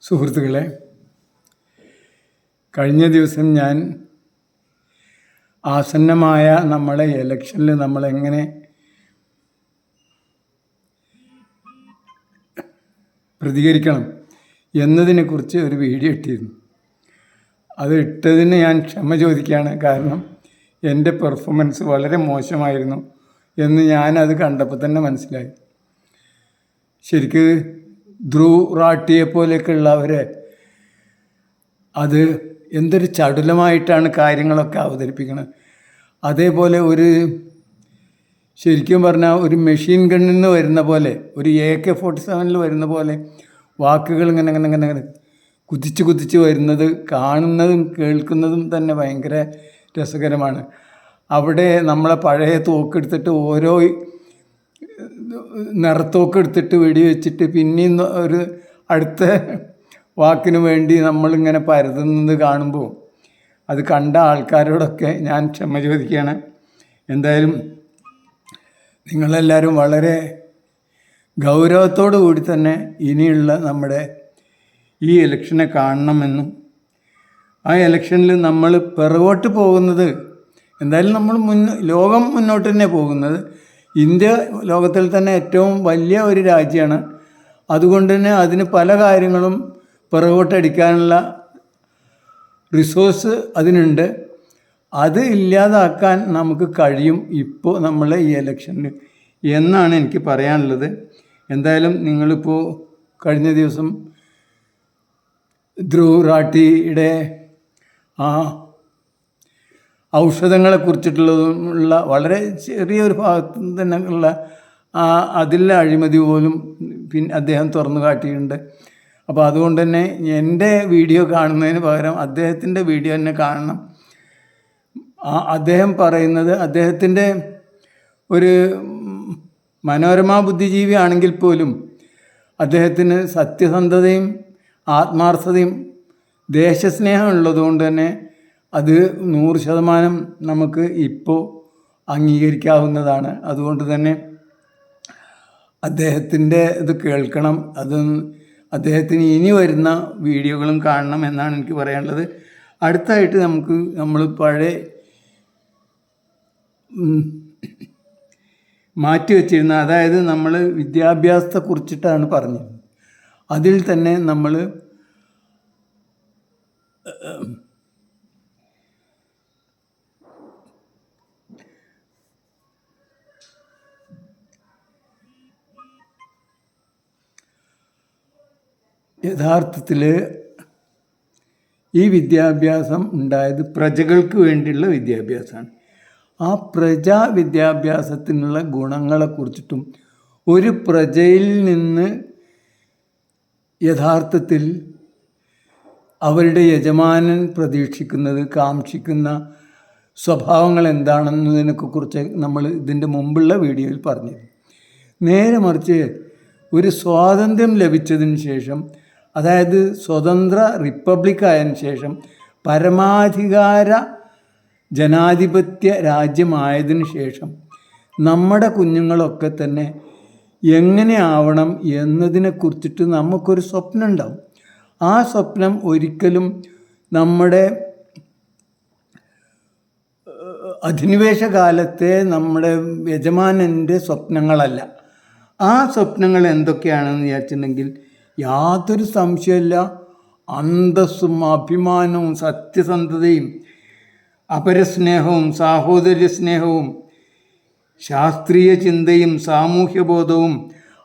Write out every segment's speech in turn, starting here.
സുഹൃത്തുക്കളെ, കഴിഞ്ഞ ദിവസം ഞാൻ ആസന്നമായ നമ്മളെ ഇലക്ഷനിൽ നമ്മളെങ്ങനെ പ്രതികരിക്കണം എന്നതിനെക്കുറിച്ച് ഒരു വീഡിയോ ഇട്ടിരുന്നു. അത് ഇട്ടതിന് ഞാൻ ക്ഷമ ചോദിക്കുകയാണ്. കാരണം എൻ്റെ പെർഫോമൻസ് വളരെ മോശമായിരുന്നു എന്ന് ഞാനത് കണ്ടപ്പോൾ തന്നെ മനസ്സിലായി. ശരിക്ക് ധ്രുവ് റാട്ടിയെ പോലെയൊക്കെയുള്ളവരെ അത് എന്തൊരു ചടുലമായിട്ടാണ് കാര്യങ്ങളൊക്കെ അവതരിപ്പിക്കുന്നത്. അതേപോലെ ശരിക്കും പറഞ്ഞാൽ ഒരു മെഷീൻ ഗണ്ണിൽ നിന്ന് വരുന്ന പോലെ, ഒരു AK-47 വരുന്ന പോലെ വാക്കുകൾ ഇങ്ങനെ കുതിച്ച് വരുന്നത് കാണുന്നതും കേൾക്കുന്നതും തന്നെ ഭയങ്കര രസകരമാണ്. അവിടെ നമ്മളെ പഴയ തോക്കെടുത്തിട്ട് ഓരോ നിറത്തോക്കെടുത്തിട്ട് വെടിവെച്ചിട്ട് പിന്നെയും ഒരു അടുത്ത വാക്കിന് വേണ്ടി നമ്മളിങ്ങനെ പരതുന്നത് കാണുമ്പോൾ അത് കണ്ട ആൾക്കാരോടൊക്കെ ഞാൻ ക്ഷമ ചോദിക്കുകയാണ്. എന്തായാലും നിങ്ങളെല്ലാവരും വളരെ ഗൗരവത്തോടു കൂടി തന്നെ ഇനിയുള്ള നമ്മുടെ ഈ ഇലക്ഷനെ കാണണമെന്നും ആ ഇലക്ഷനിൽ നമ്മൾ പിറകോട്ട് പോകുന്നത്, എന്തായാലും നമ്മൾ ലോകം മുന്നോട്ട് തന്നെ പോകുന്നത്. ഇന്ത്യ ലോകത്തിൽ തന്നെ ഏറ്റവും വലിയ ഒരു രാജ്യമാണ്. അതുകൊണ്ട് തന്നെ അതിന് പല കാര്യങ്ങളും പിറകോട്ടടിക്കാനുള്ള റിസോഴ്സ് അതിനുണ്ട്. അത് ഇല്ലാതാക്കാൻ നമുക്ക് കഴിയും ഇപ്പോൾ നമ്മളെ ഈ ഇലക്ഷനിൽ എന്നാണ് എനിക്ക് പറയാനുള്ളത്. എന്തായാലും നിങ്ങളിപ്പോൾ കഴിഞ്ഞ ദിവസം ധ്രുവ് റാട്ടിയുടെ ആ ഔഷധങ്ങളെക്കുറിച്ചിട്ടുള്ളതുമുള്ള വളരെ ചെറിയൊരു ഭാഗത്ത് തന്നെ ഉള്ള അതിലെ അഴിമതി പോലും അദ്ദേഹം തുറന്നു കാട്ടിയിട്ടുണ്ട്. അപ്പോൾ അതുകൊണ്ട് തന്നെ എൻ്റെ വീഡിയോ കാണുന്നതിന് പകരം അദ്ദേഹത്തിൻ്റെ വീഡിയോ തന്നെ കാണണം. അദ്ദേഹം പറയുന്നത്, അദ്ദേഹത്തിൻ്റെ ഒരു മനോരമ ബുദ്ധിജീവി ആണെങ്കിൽ പോലും അദ്ദേഹത്തിന് സത്യസന്ധതയും ആത്മാർത്ഥതയും ദേശസ്നേഹം ഉള്ളതുകൊണ്ട് തന്നെ അത് 100% നമുക്ക് ഇപ്പോൾ അംഗീകരിക്കാവുന്നതാണ്. അതുകൊണ്ട് തന്നെ അദ്ദേഹത്തിൻ്റെ ഇത് കേൾക്കണം. അദ്ദേഹത്തിന് ഇനി വരുന്ന വീഡിയോകളും കാണണം എന്നാണ് എനിക്ക് പറയാനുള്ളത്. അടുത്തായിട്ട് നമ്മൾ പഴയ മാറ്റി വച്ചിരുന്ന, അതായത് നമ്മൾ വിദ്യാഭ്യാസത്തെക്കുറിച്ചിട്ടാണ് പറഞ്ഞത്. അതിൽ തന്നെ നമ്മൾ യഥാർത്ഥത്തിൽ ഈ വിദ്യാഭ്യാസം ഉണ്ടായത് പ്രജകൾക്ക് വേണ്ടിയുള്ള വിദ്യാഭ്യാസമാണ്. ആ പ്രജാ വിദ്യാഭ്യാസത്തിനുള്ള ഗുണങ്ങളെക്കുറിച്ചിട്ടും ഒരു പ്രജയിൽ നിന്ന് യഥാർത്ഥത്തിൽ അവരുടെ യജമാനൻ പ്രതീക്ഷിക്കുന്നത്, കാക്ഷിക്കുന്ന സ്വഭാവങ്ങൾ എന്താണെന്നതിനെക്കുറിച്ച് നമ്മൾ ഇതിൻ്റെ മുമ്പുള്ള വീഡിയോയിൽ പറഞ്ഞിരുന്നു. നേരെ മറിച്ച് ഒരു സ്വാതന്ത്ര്യം ലഭിച്ചതിന് ശേഷം, അതായത് സ്വതന്ത്ര റിപ്പബ്ലിക് ആയതിനു ശേഷം, പരമാധികാര ജനാധിപത്യ രാജ്യമായതിനു ശേഷം നമ്മുടെ കുഞ്ഞുങ്ങളൊക്കെ തന്നെ എങ്ങനെ ആവണം എന്നതിനെക്കുറിച്ചിട്ട് നമുക്കൊരു സ്വപ്നം ഉണ്ടാവും. ആ സ്വപ്നം ഒരിക്കലും നമ്മുടെ അധിനിവേശ കാലത്തെ നമ്മുടെ യജമാനൻ്റെ സ്വപ്നങ്ങളല്ല. ആ സ്വപ്നങ്ങൾ എന്തൊക്കെയാണെന്ന് വിചാരിച്ചിട്ടുണ്ടെങ്കിൽ യാതൊരു സംശയമില്ല, അന്തസ്സും അഭിമാനവും സത്യസന്ധതയും അപരസ്നേഹവും സാഹോദര്യ സ്നേഹവും ശാസ്ത്രീയ ചിന്തയും സാമൂഹ്യബോധവും,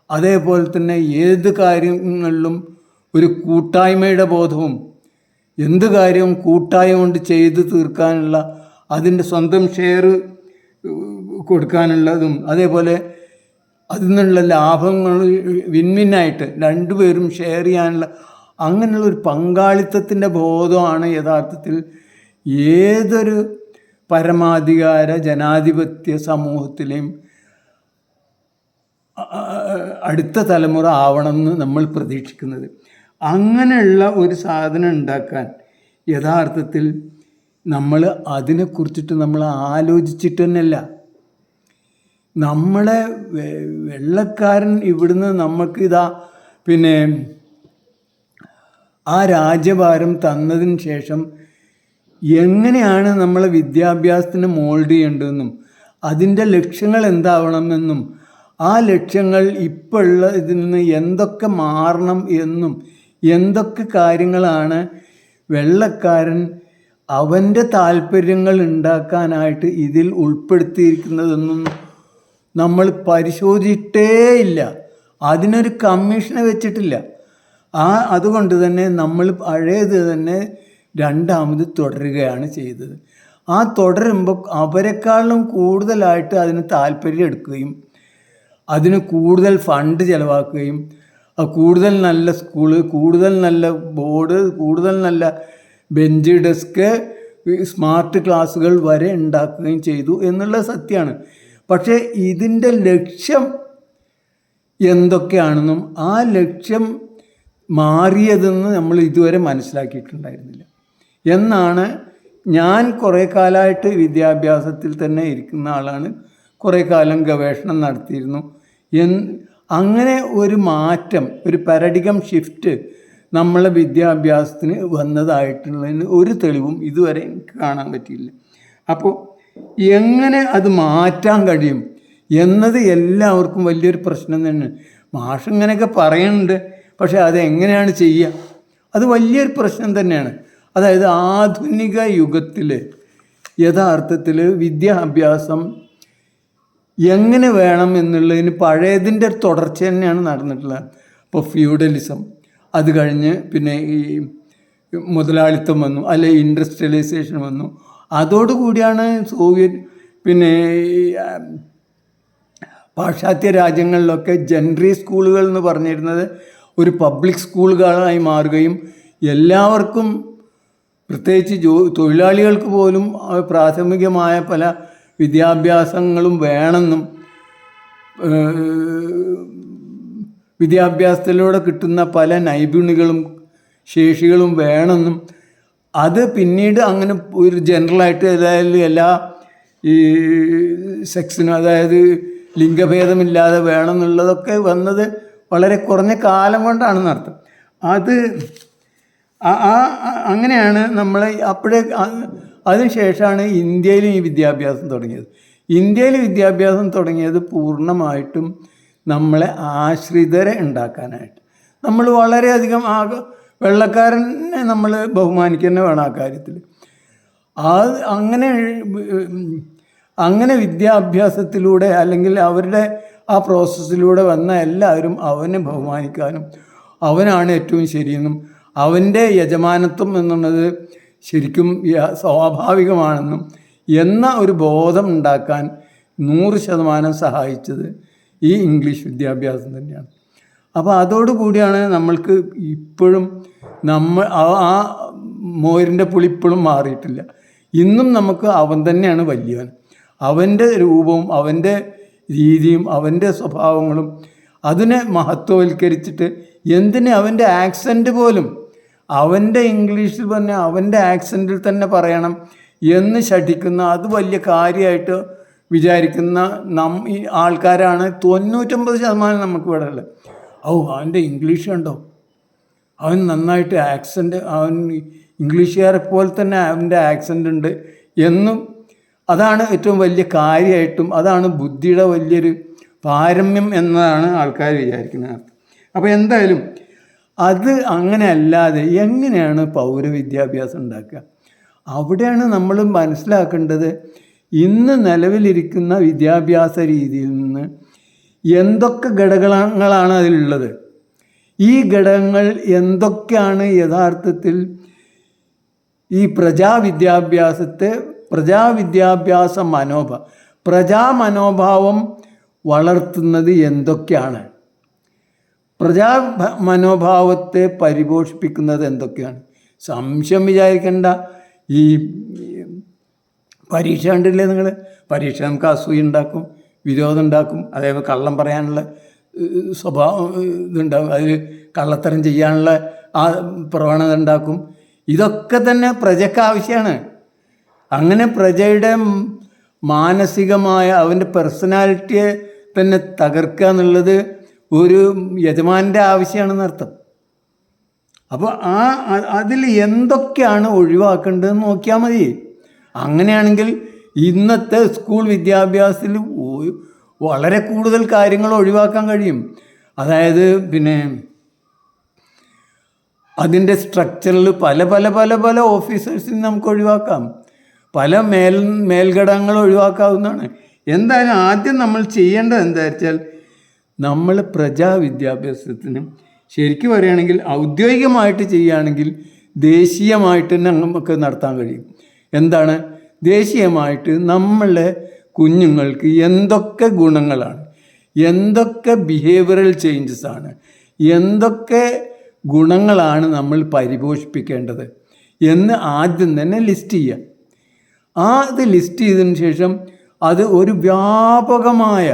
അതേപോലെ തന്നെ ഏത് കാര്യങ്ങളിലും ഒരു കൂട്ടായ്മയുടെ ബോധവും, എന്ത് കാര്യവും കൂട്ടായ്മ കൊണ്ട് ചെയ്തു തീർക്കാനുള്ള, അതിൻ്റെ സ്വന്തം ഷെയർ കൊടുക്കാനുള്ളതും, അതേപോലെ അതിൽ നിന്നുള്ള ലാഭങ്ങൾ വിൻവിന്നായിട്ട് രണ്ടുപേരും ഷെയർ ചെയ്യാനുള്ള അങ്ങനെയുള്ള ഒരു പങ്കാളിത്തത്തിൻ്റെ ബോധമാണ് യഥാർത്ഥത്തിൽ ഏതൊരു പരമാധികാര ജനാധിപത്യ സമൂഹത്തിലെയും അടുത്ത തലമുറ ആവണമെന്ന് നമ്മൾ പ്രതീക്ഷിക്കുന്നത്. അങ്ങനെയുള്ള ഒരു സാധനം ഉണ്ടാക്കാൻ യഥാർത്ഥത്തിൽ നമ്മൾ അതിനെക്കുറിച്ചിട്ട് നമ്മൾ ആലോചിച്ചിട്ട് തന്നെയല്ല. നമ്മളെ വെള്ളക്കാരൻ ഇവിടുന്ന് നമുക്ക് ആ രാജ്യഭാരം തന്നതിന് ശേഷം എങ്ങനെയാണ് നമ്മളെ വിദ്യാഭ്യാസത്തിന് മോൾഡ് ചെയ്യേണ്ടതെന്നും അതിൻ്റെ ലക്ഷ്യങ്ങൾ എന്താവണമെന്നും ആ ലക്ഷ്യങ്ങൾ ഇപ്പോൾ ഉള്ള ഇതിൽ നിന്ന് എന്തൊക്കെ മാറണം എന്നും എന്തൊക്കെ കാര്യങ്ങളാണ് വെള്ളക്കാരൻ അവൻ്റെ താല്പര്യങ്ങൾ ഉണ്ടാക്കാനായിട്ട് ഇതിൽ ഉൾപ്പെടുത്തിയിരിക്കുന്നതെന്നും നമ്മൾ പരിശോധിച്ചിട്ടേയില്ല. അതിനൊരു കമ്മീഷനെ വെച്ചിട്ടില്ല. അതുകൊണ്ട് തന്നെ നമ്മൾ പഴയത് തന്നെ രണ്ടാമത് തുടരുകയാണ് ചെയ്തത്. ആ തുടരുമ്പോൾ അവരെക്കാളും കൂടുതലായിട്ട് അതിന് താല്പര്യം എടുക്കുകയും അതിന് കൂടുതൽ ഫണ്ട് ചിലവാക്കുകയും കൂടുതൽ നല്ല സ്കൂള്, കൂടുതൽ നല്ല ബോർഡ്, കൂടുതൽ നല്ല ബെഞ്ച്, ഡെസ്ക്, സ്മാർട്ട് ക്ലാസ്സുകൾ വരെ ഉണ്ടാക്കുകയും ചെയ്തു എന്നുള്ളത് സത്യമാണ്. പക്ഷേ ഇതിൻ്റെ ലക്ഷ്യം എന്തൊക്കെയാണെന്നും ആ ലക്ഷ്യം മാറിയതെന്ന് നമ്മൾ ഇതുവരെ മനസ്സിലാക്കിയിട്ടുണ്ടായിരുന്നില്ല എന്നാണ്. ഞാൻ കുറേ കാലമായിട്ട് വിദ്യാഭ്യാസത്തിൽ തന്നെ ഇരിക്കുന്ന ആളാണ്. കുറേ കാലം ഗവേഷണം നടത്തിയിരുന്നു. അങ്ങനെ ഒരു മാറ്റം, ഒരു പാരഡിഗം ഷിഫ്റ്റ് നമ്മളെ വിദ്യാഭ്യാസത്തിന് വന്നതായിട്ടുള്ളതിന് ഒരു തെളിവും ഇതുവരെ എനിക്ക് കാണാൻ പറ്റിയില്ല. അപ്പോൾ എങ്ങനെ അത് മാറ്റാൻ കഴിയും എന്നത് എല്ലാവർക്കും വലിയൊരു പ്രശ്നം തന്നെ. മാഷ് ഇങ്ങനെയൊക്കെ പറയുന്നുണ്ട്, പക്ഷേ അതെങ്ങനെയാണ് ചെയ്യുക, അത് വലിയൊരു പ്രശ്നം തന്നെയാണ്. അതായത് ആധുനിക യുഗത്തിൽ യഥാർത്ഥത്തിൽ വിദ്യാഭ്യാസം എങ്ങനെ വേണം എന്നുള്ളതിന് പഴയതിൻ്റെ തുടർച്ച തന്നെയാണ് നടന്നിട്ടുള്ളത്. ഇപ്പോൾ ഫ്യൂഡലിസം, അത് കഴിഞ്ഞ് പിന്നെ ഈ മുതലാളിത്തം വന്നു, അല്ലെ ഇൻഡസ്ട്രിയലൈസേഷൻ വന്നു. അതോടുകൂടിയാണ് സോവിയറ്റ് പിന്നെ പാശ്ചാത്യ രാജ്യങ്ങളിലൊക്കെ ജനറൽ സ്കൂളുകൾ എന്ന് പറഞ്ഞിരുന്നത് ഒരു പബ്ലിക് സ്കൂളുകളായി മാറുകയും എല്ലാവർക്കും, പ്രത്യേകിച്ച് തൊഴിലാളികൾക്ക് പോലും പ്രാഥമികമായ പല വിദ്യാഭ്യാസങ്ങളും വേണമെന്നും വിദ്യാഭ്യാസത്തിലൂടെ കിട്ടുന്ന പല നൈപുണ്യങ്ങളും ശേഷികളും വേണമെന്നും അത് പിന്നീട് അങ്ങനെ ഒരു ജനറലായിട്ട് അതായത് എല്ലാ ഈ സെക്സിനും, അതായത് ലിംഗഭേദമില്ലാതെ വേണമെന്നുള്ളതൊക്കെ വന്നത് വളരെ കുറഞ്ഞ കാലം കൊണ്ടാണെന്ന് അർത്ഥം. അത് അങ്ങനെയാണ് നമ്മൾ അപ്പോഴേ. അതിനുശേഷമാണ് ഇന്ത്യയിൽ ഈ വിദ്യാഭ്യാസം തുടങ്ങിയത്. ഇന്ത്യയിൽ വിദ്യാഭ്യാസം തുടങ്ങിയത് പൂർണ്ണമായിട്ടും നമ്മളെ ആശ്രിതരെ ഉണ്ടാക്കാനായിട്ട്. നമ്മൾ വളരെയധികം വെള്ളക്കാരനെ നമ്മൾ ബഹുമാനിക്കുക വേണം ആ കാര്യത്തിൽ. അങ്ങനെ വിദ്യാഭ്യാസത്തിലൂടെ അല്ലെങ്കിൽ അവരുടെ ആ പ്രോസസ്സിലൂടെ വന്ന എല്ലാവരും അവനെ ബഹുമാനിക്കാനും അവനാണ് ഏറ്റവും ശരിയെന്നും അവൻ്റെ യജമാനത്വം എന്നുള്ളത് ശരിക്കും സ്വാഭാവികമാണെന്നും എന്ന ഒരു ബോധം ഉണ്ടാക്കാൻ 100% സഹായിച്ചത് ഈ ഇംഗ്ലീഷ് വിദ്യാഭ്യാസം തന്നെയാണ്. അപ്പോൾ അതോടുകൂടിയാണ് നമ്മൾക്ക് ഇപ്പോഴും ആ മോരിൻ്റെ പുളി ഇപ്പോഴും മാറിയിട്ടില്ല. ഇന്നും നമുക്ക് അവൻ തന്നെയാണ് വലിയവൻ. അവൻ്റെ രൂപവും അവൻ്റെ രീതിയും അവൻ്റെ സ്വഭാവങ്ങളും അതിനെ മഹത്വവൽക്കരിച്ചിട്ട് എന്തിന് അവൻ്റെ ആക്സെൻറ്റ് പോലും അവൻ്റെ ഇംഗ്ലീഷിൽ തന്നെ അവൻ്റെ ആക്സെൻറ്റിൽ തന്നെ പറയണം എന്ന് ശഠിക്കുന്ന, അത് വലിയ കാര്യമായിട്ട് വിചാരിക്കുന്ന ഈ ആൾക്കാരാണ് 99% നമുക്ക് ഇവിടെ ഉള്ളത്. അവൻ്റെ ഇംഗ്ലീഷ് കണ്ടോ, അവൻ നന്നായിട്ട് ആക്സെൻറ്റ്, അവൻ ഇംഗ്ലീഷുകാരെ പോലെ തന്നെ അവൻ്റെ ആക്സെൻ്റ് ഉണ്ട് എന്നും അതാണ് ഏറ്റവും വലിയ കാര്യമായിട്ടും അതാണ് ബുദ്ധിയുടെ വലിയൊരു പാരമ്യം എന്നതാണ് ആൾക്കാർ വിചാരിക്കുന്നത്. അപ്പോൾ എന്തായാലും അത് അങ്ങനെ അല്ലാതെ എങ്ങനെയാണ് പൗരവിദ്യാഭ്യാസം ഉണ്ടാക്കുക? അവിടെയാണ് നമ്മൾ മനസ്സിലാക്കേണ്ടത്. ഇന്ന് നിലവിലിരിക്കുന്ന വിദ്യാഭ്യാസ രീതിയിൽ നിന്ന് എന്തൊക്കെ ഘടകങ്ങളാണ് അതിലുള്ളത്, ഈ ഘടകങ്ങൾ എന്തൊക്കെയാണ് യഥാർത്ഥത്തിൽ ഈ പ്രജാവിദ്യാഭ്യാസ പ്രജാമനോഭാവം വളർത്തുന്നത് എന്തൊക്കെയാണ്, മനോഭാവത്തെ പരിപോഷിപ്പിക്കുന്നത് എന്തൊക്കെയാണ്? സംശയം വിചാരിക്കേണ്ട. ഈ പരീക്ഷ കണ്ടില്ലേ നിങ്ങൾ? പരീക്ഷ നമുക്ക് അസൂയ ഉണ്ടാക്കും, വിരോധം ഉണ്ടാക്കും, അതേപോലെ കള്ളം പറയാനുള്ള സ്വഭാവം ഇതുണ്ടാകും, അതിൽ കള്ളത്തരം ചെയ്യാനുള്ള ആ പ്രവണത ഉണ്ടാക്കും. ഇതൊക്കെ തന്നെ പ്രജയ്ക്ക് ആവശ്യമാണ്. അങ്ങനെ പ്രജയുടെ മാനസികമായ അവൻ്റെ പേഴ്സണാലിറ്റിയെ തന്നെ തകർക്കുക എന്നുള്ളത് ഒരു യജമാൻ്റെ ആവശ്യമാണെന്നർത്ഥം. അപ്പോൾ അതിൽ എന്തൊക്കെയാണ് ഒഴിവാക്കേണ്ടതെന്ന് നോക്കിയാൽ മതി. അങ്ങനെയാണെങ്കിൽ ഇന്നത്തെ സ്കൂൾ വിദ്യാഭ്യാസത്തിൽ വളരെ കൂടുതൽ കാര്യങ്ങൾ ഒഴിവാക്കാൻ കഴിയും. അതായത് പിന്നെ അതിൻ്റെ സ്ട്രക്ചറിൽ പല പല പല പല ഓഫീസേഴ്സിന് നമുക്ക് ഒഴിവാക്കാം, പല മേൽഘടകങ്ങൾ ഒഴിവാക്കാവുന്നതാണ്. എന്തായാലും ആദ്യം നമ്മൾ ചെയ്യേണ്ടത് എന്താ വെച്ചാൽ, നമ്മൾ പ്രജാവിദ്യാഭ്യാസത്തിന് ശരിക്കും പറയുകയാണെങ്കിൽ ഔദ്യോഗികമായിട്ട് ചെയ്യുകയാണെങ്കിൽ ദേശീയമായിട്ട് തന്നെ നമുക്ക് നടത്താൻ കഴിയും. എന്താണ് ദേശീയമായിട്ട് നമ്മളെ കുഞ്ഞുങ്ങൾക്ക് എന്തൊക്കെ ഗുണങ്ങളാണ്, എന്തൊക്കെ ബിഹേവിയറൽ ചേഞ്ചസ് ആണ്, എന്തൊക്കെ ഗുണങ്ങളാണ് നമ്മൾ പരിപോഷിപ്പിക്കേണ്ടത് എന്ന് ആദ്യം തന്നെ ലിസ്റ്റ് ചെയ്യുക. അത് ലിസ്റ്റ് ചെയ്തതിന് ശേഷം അത് ഒരു വ്യാപകമായ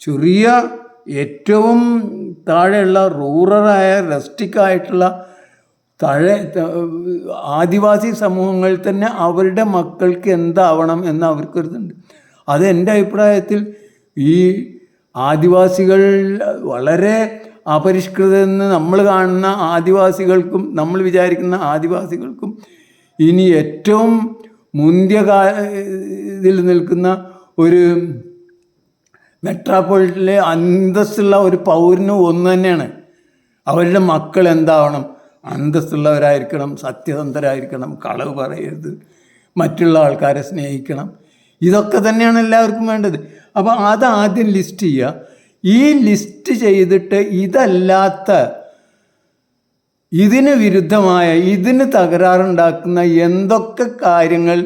ചെറിയ ഏറ്റവും താഴെയുള്ള റൂറലായ റസ്റ്റിക്കായിട്ടുള്ള ആദിവാസി സമൂഹങ്ങളിൽ തന്നെ അവരുടെ മക്കൾക്ക് എന്താവണം എന്ന് അവർക്കൊരുതുണ്ട്. അത് എൻ്റെ അഭിപ്രായത്തിൽ ഈ ആദിവാസികൾ വളരെ അപരിഷ്കൃതമെന്ന് നമ്മൾ കാണുന്ന ആദിവാസികൾക്കും നമ്മൾ വിചാരിക്കുന്ന ആദിവാസികൾക്കും ഇനി ഏറ്റവും മുന്തിയ ഇതിൽ നിൽക്കുന്ന ഒരു മെട്രോപൊളിറ്റിലെ അന്തസ്സുള്ള ഒരു പൗരനും ഒന്ന് തന്നെയാണ്. അവരുടെ മക്കൾ എന്താവണം, അന്തസ്സുള്ളവരായിരിക്കണം, സത്യസന്ധരായിരിക്കണം, കളവ് പറയരുത്, മറ്റുള്ള ആൾക്കാരെ സ്നേഹിക്കണം. ഇതൊക്കെ തന്നെയാണ് എല്ലാവർക്കും വേണ്ടത്. അപ്പോൾ അതാദ്യം ലിസ്റ്റ് ചെയ്യുക. ഈ ലിസ്റ്റ് ചെയ്തിട്ട് ഇതല്ലാത്ത, ഇതിന് വിരുദ്ധമായ, ഇതിന് തകരാറുണ്ടാക്കുന്ന എന്തൊക്കെ കാര്യങ്ങൾ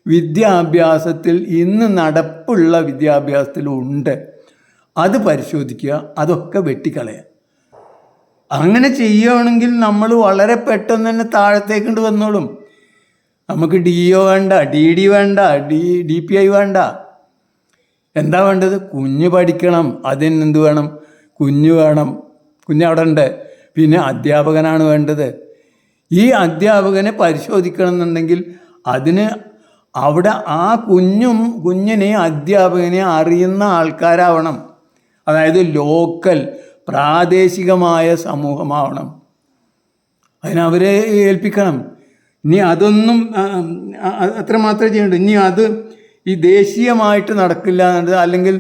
വിദ്യാഭ്യാസത്തിൽ ഇന്ന് നടപ്പുള്ള വിദ്യാഭ്യാസത്തിലുണ്ട് അത് പരിശോധിക്കുക, അതൊക്കെ വെട്ടിക്കളയുക. അങ്ങനെ ചെയ്യുകയാണെങ്കിൽ നമ്മൾ വളരെ പെട്ടെന്ന് തന്നെ താഴത്തേക്കൊണ്ട് വന്നോളും. നമുക്ക് DO വേണ്ട, DD വേണ്ട, DPI വേണ്ട. എന്താ വേണ്ടത്? കുഞ്ഞ് പഠിക്കണം. അതിനെന്ത് വേണം? കുഞ്ഞ് വേണം. കുഞ്ഞവിടെ ഉണ്ട്. പിന്നെ അധ്യാപകനാണ് വേണ്ടത്. ഈ അധ്യാപകനെ പരിശോധിക്കണം എന്നുണ്ടെങ്കിൽ അതിന് അവിടെ ആ കുഞ്ഞിനെ അധ്യാപകനെ അറിയുന്ന ആൾക്കാരാവണം. അതായത് ലോക്കൽ പ്രാദേശികമായ സമൂഹമാവണം. അതിനവരെ ഏൽപ്പിക്കണം. ഇനി അതൊന്നും അത്രമാത്രമേ ചെയ്യണ്ടു. ഇനി അത് ഈ ദേശീയമായിട്ട് നടക്കില്ല എന്നത്, അല്ലെങ്കിൽ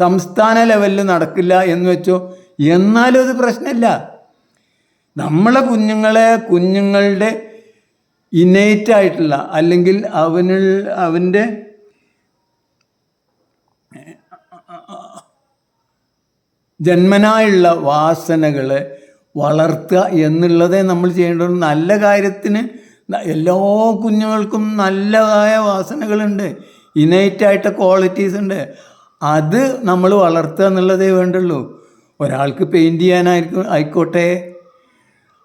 സംസ്ഥാന ലെവലിൽ നടക്കില്ല എന്ന് വെച്ചോ, എന്നാലും അത് പ്രശ്നമില്ല. നമ്മളെ കുഞ്ഞുങ്ങളുടെ ഇന്നേറ്റായിട്ടുള്ള, അല്ലെങ്കിൽ അവൻ്റെ ജന്മനായുള്ള വാസനകളെ വളർത്തുക എന്നുള്ളതേ നമ്മൾ ചെയ്യേണ്ടത്. നല്ല കാര്യത്തിന് എല്ലാ കുഞ്ഞുങ്ങൾക്കും നല്ലതായ വാസനകളുണ്ട്, ഇന്നേറ്റായിട്ട് ക്വാളിറ്റീസ് ഉണ്ട്. അത് നമ്മൾ വളർത്തുക എന്നുള്ളതേ വേണ്ടുള്ളൂ. ഒരാൾക്ക് പെയിൻറ്റ് ആയിക്കോട്ടെ,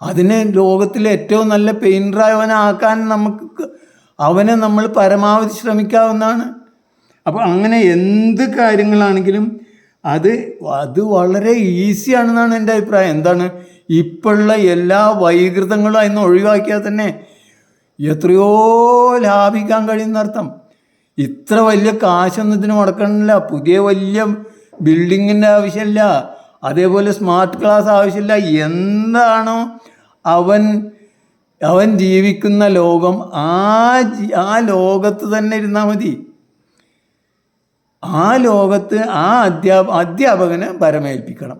അതിന് ലോകത്തിലെ ഏറ്റവും നല്ല പെയിൻറ്ററാകാൻ അവനെ നമ്മൾ പരമാവധി ശ്രമിക്കാവുന്നതാണ്. അപ്പോൾ അങ്ങനെ എന്ത് കാര്യങ്ങളാണെങ്കിലും അത് വളരെ ഈസിയാണെന്നാണ് എൻ്റെ അഭിപ്രായം. എന്താണ്, ഇപ്പോഴുള്ള എല്ലാ വൈകൃതങ്ങളും അതിന് ഒഴിവാക്കിയാൽ തന്നെ എത്രയോ ലാഭിക്കാൻ കഴിയുന്നർത്ഥം. ഇത്ര വലിയ കാശൊന്നും ഇതിന് മുടക്കണില്ല. പുതിയ വലിയ ബിൽഡിങ്ങിൻ്റെ ആവശ്യമില്ല, അതേപോലെ സ്മാർട്ട് ക്ലാസ് ആവശ്യമില്ല. എന്താണോ അവൻ ജീവിക്കുന്ന ലോകം, ആ ലോകത്ത് തന്നെ ഇരുന്നാൽ മതി. ആ ലോകത്ത് ആ അധ്യാപകനെ പരമേൽപ്പിക്കണം.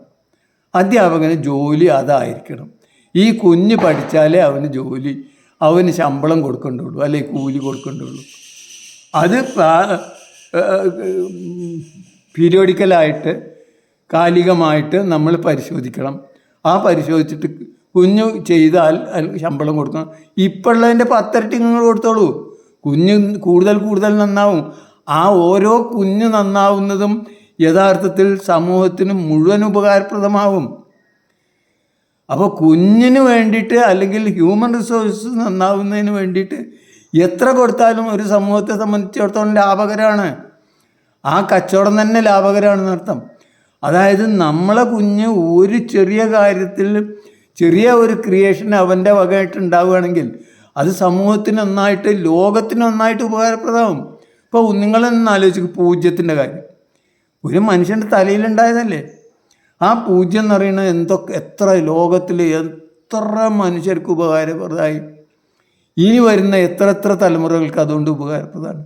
അധ്യാപകന് ജോലി അതായിരിക്കണം. ഈ കുഞ്ഞ് പഠിച്ചാലേ അവന് ശമ്പളം കൊടുക്കേണ്ടുള്ളൂ, അല്ലെങ്കിൽ കൂലി കൊടുക്കേണ്ടുള്ളൂ. അത് പീരിയോഡിക്കലായിട്ട്, കാലികമായിട്ട് നമ്മൾ പരിശോധിക്കണം. ആ പരിശോധിച്ചിട്ട് കുഞ്ഞ് ചെയ്താൽ ശമ്പളം കൊടുക്കണം. ഇപ്പോഴുള്ളതിൻ്റെ 10 ഇരട്ടി നിങ്ങൾ കൊടുത്തോളൂ. കുഞ്ഞ് കൂടുതൽ നന്നാവും. ആ ഓരോ കുഞ്ഞ് നന്നാവുന്നതും യഥാർത്ഥത്തിൽ സമൂഹത്തിന് മുഴുവൻ ഉപകാരപ്രദമാവും. അപ്പോൾ കുഞ്ഞിന് വേണ്ടിയിട്ട്, അല്ലെങ്കിൽ ഹ്യൂമൻ റിസോഴ്സസ് നന്നാവുന്നതിന് വേണ്ടിയിട്ട് എത്ര കൊടുത്താലും ഒരു സമൂഹത്തെ സംബന്ധിച്ചിടത്തോളം ലാഭകരമാണ്. ആ കച്ചവടം തന്നെ ലാഭകരമാണെന്നർത്ഥം. അതായത് നമ്മളെ കുഞ്ഞ് ഒരു ചെറിയ കാര്യത്തിൽ ചെറിയ ഒരു ക്രിയേഷൻ അവൻ്റെ വകയായിട്ട് ഉണ്ടാവുകയാണെങ്കിൽ അത് സമൂഹത്തിന് നന്നായിട്ട്, ലോകത്തിന് നന്നായിട്ട് ഉപകാരപ്രദമാവും. ഇപ്പോൾ നിങ്ങളൊന്ന് ആലോചിക്കും, പൂജ്യത്തിൻ്റെ കാര്യം. ഒരു മനുഷ്യൻ്റെ തലയിലുണ്ടായതല്ലേ. ആ പൂജ്യം എന്ന് പറയുന്നത് എത്ര ലോകത്തിൽ എത്ര മനുഷ്യർക്ക് ഉപകാരപ്രദമായി, ഇനി വരുന്ന എത്ര തലമുറകൾക്ക് അതുകൊണ്ട് ഉപകാരപ്രദമാണ്.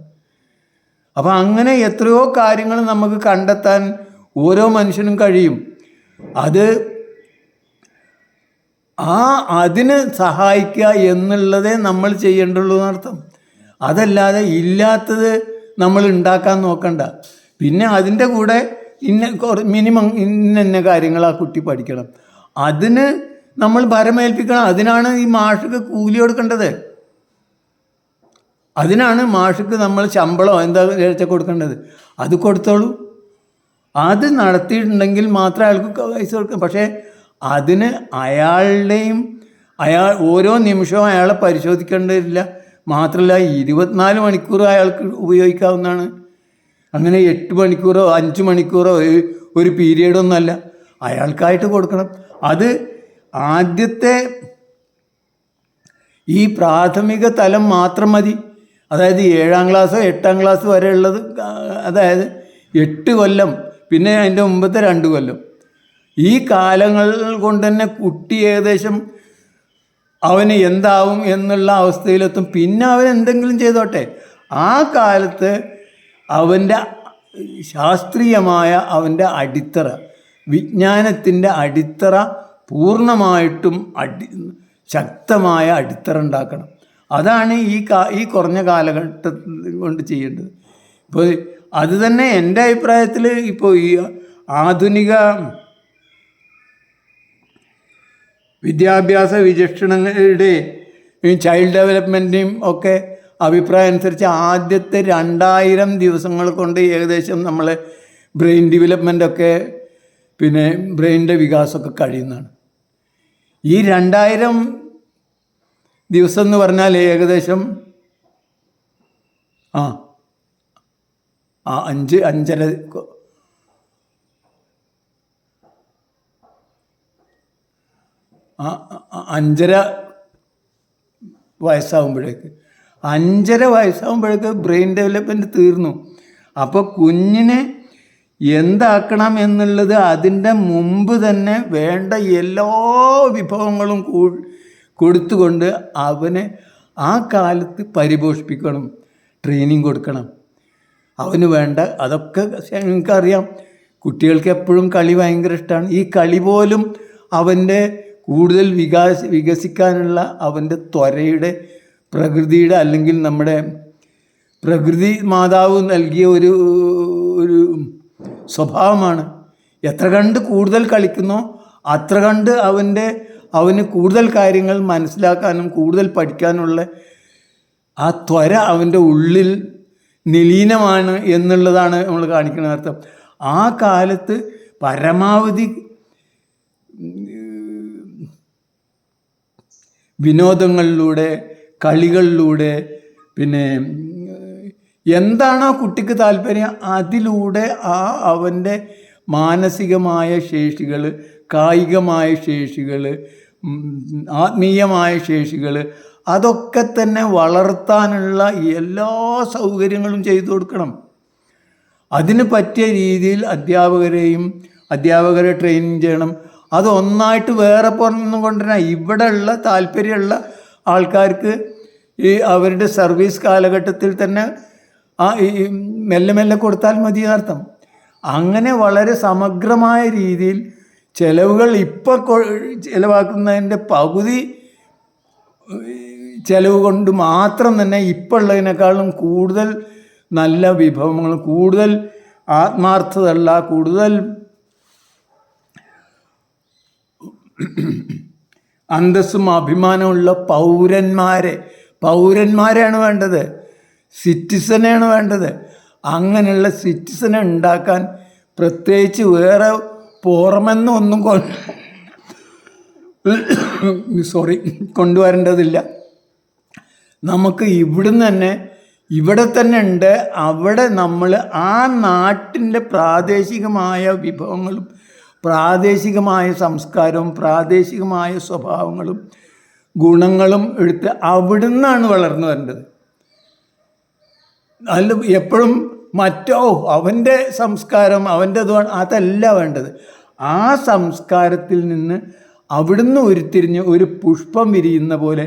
അപ്പം അങ്ങനെ എത്രയോ കാര്യങ്ങൾ നമുക്ക് കണ്ടെത്താൻ ഓരോ മനുഷ്യനും കഴിയും. അതിന് സഹായിക്കുക എന്നുള്ളതേ നമ്മൾ ചെയ്യേണ്ടുള്ളൂ എന്നർത്ഥം. അതല്ലാതെ ഇല്ലാത്തത് നമ്മൾ ഉണ്ടാക്കാൻ നോക്കണ്ട. പിന്നെ അതിൻ്റെ കൂടെ മിനിമം ഇന്ന കാര്യങ്ങൾ ആ കുട്ടി പഠിക്കണം, അതിന് നമ്മൾ ഭരമേൽപ്പിക്കണം. അതിനാണ് ഈ മാഷക്ക് കൂലി കൊടുക്കേണ്ടത്. അതിനാണ് മാഷക്ക് നമ്മൾ ശമ്പളം എന്താ കൊടുക്കേണ്ടത്, അത് കൊടുത്തോളൂ. അത് നടത്തിയിട്ടുണ്ടെങ്കിൽ മാത്രമേ അയാൾക്ക് പൈസ കൊടുക്കാം. പക്ഷേ അതിന് ഓരോ നിമിഷവും അയാളെ പരിശോധിക്കേണ്ടതില്ല. മാത്രമല്ല 24 മണിക്കൂർ അയാൾക്ക് ഉപയോഗിക്കാവുന്നതാണ്. അങ്ങനെ 8 മണിക്കൂറോ 5 മണിക്കൂറോ ഒരു പീരീഡൊന്നുമല്ല, അയാൾക്കായിട്ട് കൊടുക്കണം. അത് ആദ്യത്തെ ഈ പ്രാഥമിക തലം മാത്രം മതി. അതായത് 7ാം ക്ലാസ്സോ 8ാം ക്ലാസ് വരെ ഉള്ളത്, അതായത് 8 കൊല്ലം, പിന്നെ അതിൻ്റെ മുമ്പത്തെ 2 കൊല്ലം. ഈ കാലങ്ങൾ കൊണ്ട് തന്നെ കുട്ടി ഏകദേശം അവന് എന്താവും എന്നുള്ള അവസ്ഥയിലെത്തും. പിന്നെ അവൻ എന്തെങ്കിലും ചെയ്തോട്ടെ, ആ കാലത്ത് അവൻ്റെ ശാസ്ത്രീയമായ അവൻ്റെ അടിത്തറ, വിജ്ഞാനത്തിൻ്റെ അടിത്തറ പൂർണ്ണമായിട്ടും ശക്തമായ അടിത്തറ ഉണ്ടാക്കണം. അതാണ് ഈ കുറഞ്ഞ കാലഘട്ടം കൊണ്ട് ചെയ്യേണ്ടത്. ഇപ്പോൾ അത് തന്നെ എൻ്റെ അഭിപ്രായത്തിൽ ഇപ്പോൾ ഈ ആധുനിക വിദ്യാഭ്യാസ വിചക്ഷണങ്ങളുടെ ചൈൽഡ് ഡെവലപ്മെൻറ്റിൻ്റെയും ഒക്കെ അഭിപ്രായം അനുസരിച്ച് ആദ്യത്തെ 2000 ദിവസങ്ങൾ കൊണ്ട് ഏകദേശം നമ്മൾ ബ്രെയിൻ ഡെവലപ്മെൻറ്റൊക്കെ പിന്നെ ബ്രെയിനിൻ്റെ വികാസമൊക്കെ കഴിയുന്നതാണ്. ഈ 2000 ദിവസം എന്ന് പറഞ്ഞാൽ ഏകദേശം 5.5 വയസ്സാകുമ്പോഴേക്ക് 5.5 വയസ്സാകുമ്പോഴേക്ക് ബ്രെയിൻ ഡെവലപ്മെൻറ്റ് തീർന്നു. അപ്പോൾ കുഞ്ഞിനെ എന്താക്കണം എന്നുള്ളത് അതിൻ്റെ മുമ്പ് തന്നെ വേണ്ട എല്ലാ വിഭവങ്ങളും കൊടുത്തുകൊണ്ട് അവനെ ആ കാലത്ത് പരിപോഷിപ്പിക്കണം, ട്രെയിനിങ് കൊടുക്കണം. അവന് വേണ്ട അതൊക്കെ നിങ്ങൾക്കറിയാം. കുട്ടികൾക്ക് എപ്പോഴും കളി ഭയങ്കര ഇഷ്ടമാണ്. ഈ കളി പോലും അവൻ്റെ കൂടുതൽ വികസിക്കാനുള്ള അവൻ്റെ ത്വരയുടെ, പ്രകൃതിയുടെ, അല്ലെങ്കിൽ നമ്മുടെ പ്രകൃതി മാതാവ് നൽകിയ ഒരു സ്വഭാവമാണ്. എത്ര കണ്ട് കൂടുതൽ കളിക്കുന്നോ അത്ര കണ്ട് അവന് കൂടുതൽ കാര്യങ്ങൾ മനസ്സിലാക്കാനും കൂടുതൽ പഠിക്കാനുള്ള ആ ത്വര അവൻ്റെ ഉള്ളിൽ നിലീനമാണ് എന്നുള്ളതാണ് നമ്മൾ കാണിക്കുന്ന അർത്ഥം. ആ കാലത്ത് പരമാവധി വിനോദങ്ങളിലൂടെ, കളികളിലൂടെ, പിന്നെ എന്താണോ കുട്ടിക്ക് താല്പര്യം അതിലൂടെ അവൻ്റെ മാനസികമായ ശേഷികൾ, കായികമായ ശേഷികൾ, ആത്മീയമായ ശേഷികൾ അതൊക്കെ തന്നെ വളർത്താനുള്ള എല്ലാ സൗകര്യങ്ങളും ചെയ്തു കൊടുക്കണം. അതിന് പറ്റിയ രീതിയിൽ അധ്യാപകരെ ട്രെയിനിങ് ചെയ്യണം. അതൊന്നായിട്ട് വേറെ പുറമൊന്നും കൊണ്ടുവരാൻ ഇവിടെയുള്ള താല്പര്യമുള്ള ആൾക്കാർക്ക് ഈ അവരുടെ സർവീസ് കാലഘട്ടത്തിൽ തന്നെ മെല്ലെ കൊടുത്താൽ മതി എന്നർത്ഥം. അങ്ങനെ വളരെ സമഗ്രമായ രീതിയിൽ ചിലവുകൾ ഇപ്പോൾ ചിലവാക്കുന്നതിൻ്റെ പകുതി ചിലവ് കൊണ്ട് മാത്രം തന്നെ ഇപ്പോൾ ഉള്ളതിനേക്കാളും കൂടുതൽ നല്ല വിഭവങ്ങൾ, കൂടുതൽ ആത്മാർത്ഥതയുള്ള, കൂടുതൽ അന്തസ്സും അഭിമാനമുള്ള പൗരന്മാരെയാണ് വേണ്ടത്, സിറ്റിസനെയാണ് വേണ്ടത്. അങ്ങനെയുള്ള സിറ്റിസനെ ഉണ്ടാക്കാൻ പ്രത്യേകിച്ച് വേറെ പുറമെന്നൊന്നും കൊണ്ടുവരേണ്ടതില്ല. നമുക്ക് ഇവിടെ തന്നെ ഉണ്ട്. അവിടെ നമ്മൾ ആ നാട്ടിൻ്റെ പ്രാദേശികമായ വിഭവങ്ങളും പ്രാദേശികമായ സംസ്കാരവും പ്രാദേശികമായ സ്വഭാവങ്ങളും ഗുണങ്ങളും എടുത്ത് അവിടുന്നാണ് വളർന്നു വരേണ്ടത്. അല്ല എപ്പോഴും അവൻ്റെ സംസ്കാരം അവൻ്റെ അതല്ല വേണ്ടത്. ആ സംസ്കാരത്തിൽ നിന്ന് അവിടുന്ന് ഉരുത്തിരിഞ്ഞ് ഒരു പുഷ്പം വിരിയുന്ന പോലെ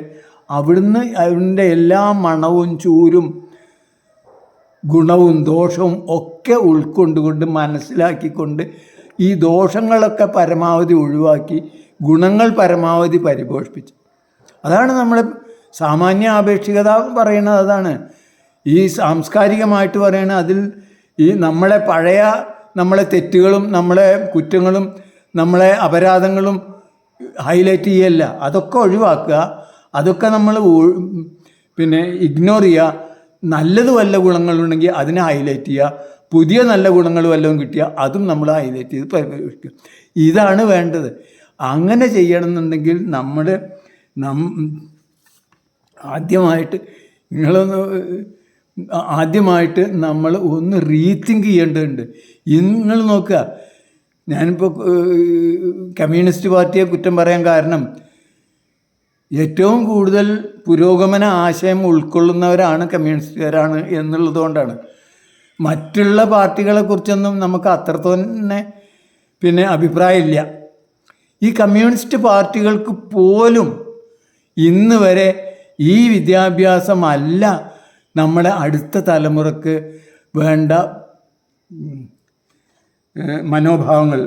അവിടുന്ന് അതിൻ്റെ എല്ലാ മണവും ചൂരും ഗുണവും ദോഷവും ഒക്കെ ഉൾക്കൊണ്ടുകൊണ്ട് മനസ്സിലാക്കിക്കൊണ്ട് ഈ ദോഷങ്ങളൊക്കെ പരമാവധി ഒഴിവാക്കി ഗുണങ്ങൾ പരമാവധി പരിപോഷിപ്പിച്ചു. അതാണ് നമ്മൾ സാമാന്യ ആപേക്ഷികത പറയുന്നത്. അതാണ് ഈ സാംസ്കാരികമായിട്ട് പറയുന്നത്. അതിൽ ഈ നമ്മളെ പഴയ നമ്മളെ തെറ്റുകളും നമ്മളെ കുറ്റങ്ങളും നമ്മളെ അപരാധങ്ങളും ഹൈലൈറ്റ് ചെയ്യല്ല, അതൊക്കെ ഒഴിവാക്കുക, അതൊക്കെ നമ്മൾ പിന്നെ ഇഗ്നോർ ചെയ്യുക. നല്ലത് വല്ല ഗുണങ്ങളുണ്ടെങ്കിൽ അതിനെ ഹൈലൈറ്റ് ചെയ്യുക, പുതിയ നല്ല ഗുണങ്ങൾ വല്ലതും കിട്ടിയാൽ അതും നമ്മൾ ഹൈലൈറ്റ് ചെയ്ത് പരിപാലിക്കുക. ഇതാണ് വേണ്ടത്. അങ്ങനെ ചെയ്യണമെന്നുണ്ടെങ്കിൽ ആദ്യമായിട്ട് നമ്മൾ ഒന്ന് റീതിങ്ക് ചെയ്യേണ്ടതുണ്ട്. നിങ്ങൾ നോക്കുക, ഞാനിപ്പോൾ കമ്മ്യൂണിസ്റ്റ് പാർട്ടിയെ കുറ്റം പറയാൻ കാരണം ഏറ്റവും കൂടുതൽ പുരോഗമന ആശയം ഉൾക്കൊള്ളുന്നവരാണ് കമ്മ്യൂണിസ്റ്റുകാരാണ് എന്നുള്ളത് കൊണ്ടാണ്. മറ്റുള്ള പാർട്ടികളെക്കുറിച്ചൊന്നും നമുക്ക് അത്രത്തോന്നെ പിന്നെ അഭിപ്രായമില്ല. ഈ കമ്മ്യൂണിസ്റ്റ് പാർട്ടികൾക്ക് പോലും ഇന്ന് വരെ ഈ വിദ്യാഭ്യാസമല്ല നമ്മുടെ അടുത്ത തലമുറക്ക് വേണ്ട മനോഭാവങ്ങൾ,